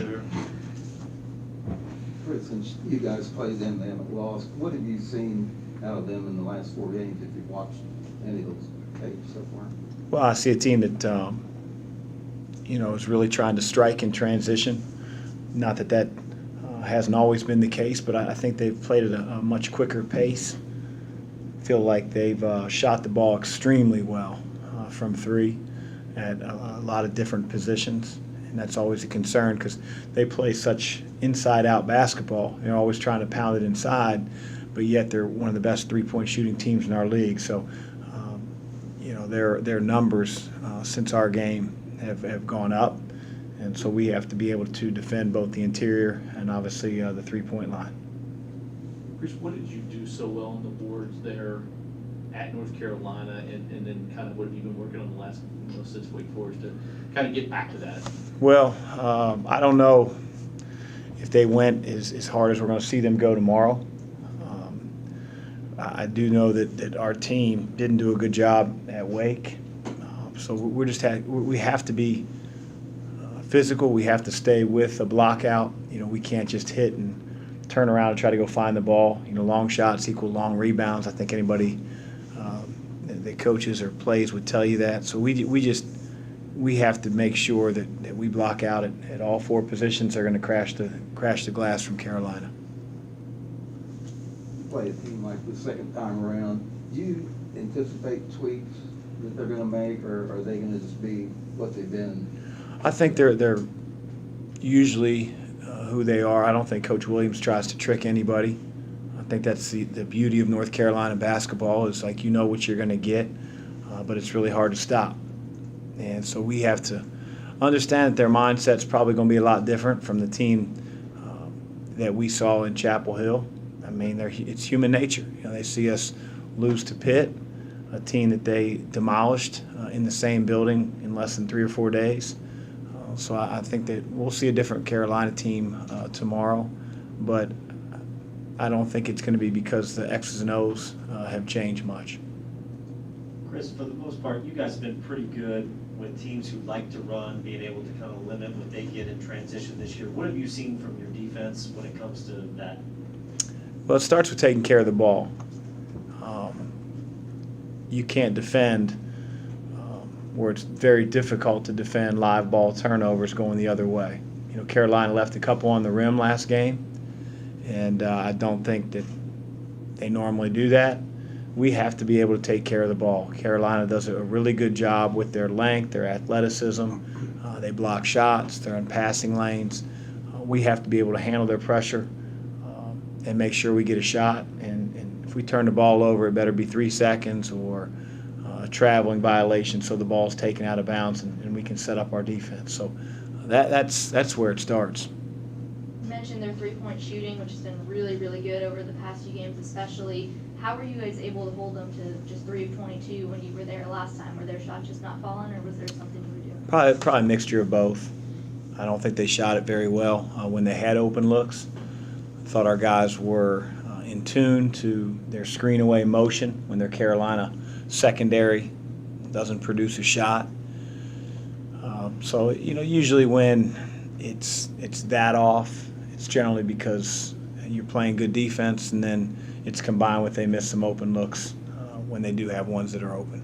contributor. Chris, since you guys played them, they haven't lost. What have you seen out of them in the last 4 games, if you've watched any of those tapes so far? Well, I see a team that, is really trying to strike in transition. Not that hasn't always been the case, but I think they've played at a much quicker pace. Feel like they've shot the ball extremely well from three at a lot of different positions. And that's always a concern because they play such inside-out basketball. They're always trying to pound it inside, but yet they're one of the best three-point shooting teams in our league. So, their numbers since our game have gone up, and so we have to be able to defend both the interior and obviously the three-point line. Chris, what did you do so well on the boards there at North Carolina, and then kind of what have you been working on the last since Wake Forest to kind of get back to that? Well, I don't know if they went as hard as we're going to see them go tomorrow. I do know that our team didn't do a good job at Wake, so we have to be physical. We have to stay with a block out. We can't just hit and turn around and try to go find the ball. Long shots equal long rebounds. I think anybody, the coaches or plays would tell you that. So we have to make sure that we block out at all four positions. They're going to crash the glass from Carolina. Play a team like the second time around. Do you anticipate tweaks that they're going to make, or are they going to just be what they've been? I think they're usually who they are. I don't think Coach Williams tries to trick anybody. I think that's the beauty of North Carolina basketball is like what you're going to get, but it's really hard to stop. And so we have to understand that their mindset's probably going to be a lot different from the team that we saw in Chapel Hill. I mean, it's human nature. They see us lose to Pitt, a team that they demolished in the same building in less than 3 or 4 days. So I think that we'll see a different Carolina team tomorrow, but I don't think it's going to be because the X's and O's have changed much. Chris, for the most part, you guys have been pretty good with teams who like to run, being able to kind of limit what they get in transition this year. What have you seen from your defense when it comes to that? Well, it starts with taking care of the ball. You can't defend where it's very difficult to defend live ball turnovers going the other way. Carolina left a couple on the rim last game, and I don't think that they normally do that. We have to be able to take care of the ball. Carolina does a really good job with their length, their athleticism. They block shots. They're in passing lanes. We have to be able to handle their pressure and make sure we get a shot. And if we turn the ball over, it better be 3 seconds or a traveling violation so the ball's taken out of bounds and we can set up our defense. So that's where it starts. You mentioned their three-point shooting, which has been really, really good over the past few games especially. How were you guys able to hold them to just 3 of 22 when you were there last time? Were their shots just not falling, or was there something you were doing? Probably a mixture of both. I don't think they shot it very well when they had open looks. I thought our guys were in tune to their screen away motion when their Carolina secondary doesn't produce a shot. So usually when it's that off, it's generally because you're playing good defense, and then it's combined with they miss some open looks when they do have ones that are open.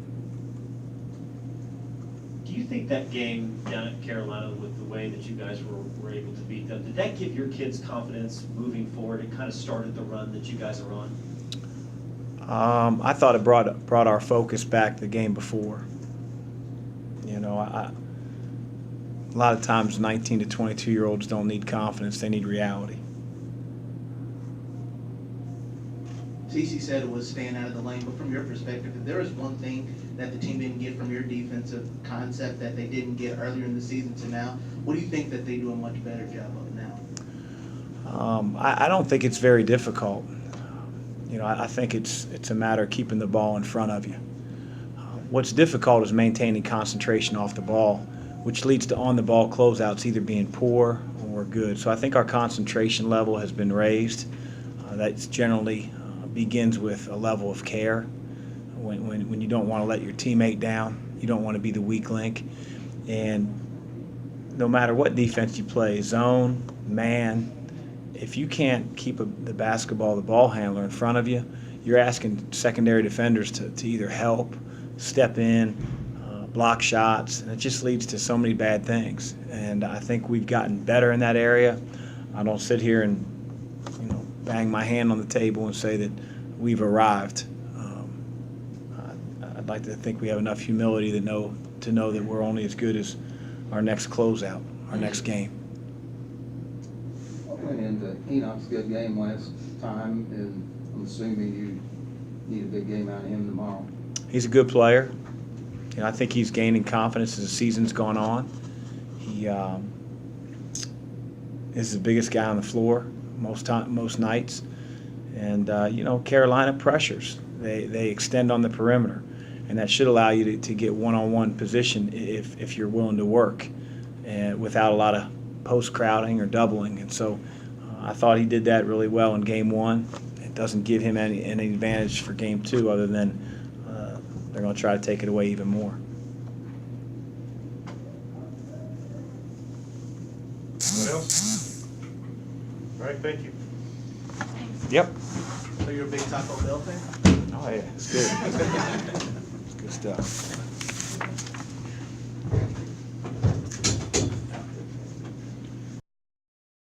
Do you think that game down at Carolina, with the way that you guys were able to beat them, did that give your kids confidence moving forward? It kind of started the run that you guys are on? I thought it brought our focus back to the game before. A lot of times 19 to 22-year-olds don't need confidence, they need reality. CC said it was staying out of the lane, but from your perspective, if there is one thing that the team didn't get from your defensive concept that they didn't get earlier in the season to now, what do you think that they do a much better job of now? I don't think it's very difficult. I think it's a matter of keeping the ball in front of you. What's difficult is maintaining concentration off the ball, which leads to on-the-ball closeouts either being poor or good. So I think our concentration level has been raised. That's generally begins with a level of care. When you don't want to let your teammate down, you don't want to be the weak link. And no matter what defense you play, zone, man, if you can't keep the ball handler in front of you, you're asking secondary defenders to either help, step in, block shots, and it just leads to so many bad things. And I think we've gotten better in that area. I don't sit here and bang my hand on the table and say that we've arrived. I'd like to think we have enough humility to know that we're only as good as our next closeout, our next game. What went into Enoch's good game last time, and I'm assuming you need a big game out of him tomorrow? He's a good player. I think he's gaining confidence as the season's gone on. He is the biggest guy on the floor most nights. And, Carolina pressures. They extend on the perimeter. And that should allow you to get one-on-one position if you're willing to work and without a lot of post-crowding or doubling. And so I thought he did that really well in Game 1. It doesn't give him any advantage for Game 2 other than they're going to try to take it away even more. What else? All right, thank you. Yep. So you're a big Taco Bell fan? Oh, yeah. It's good. It's good stuff.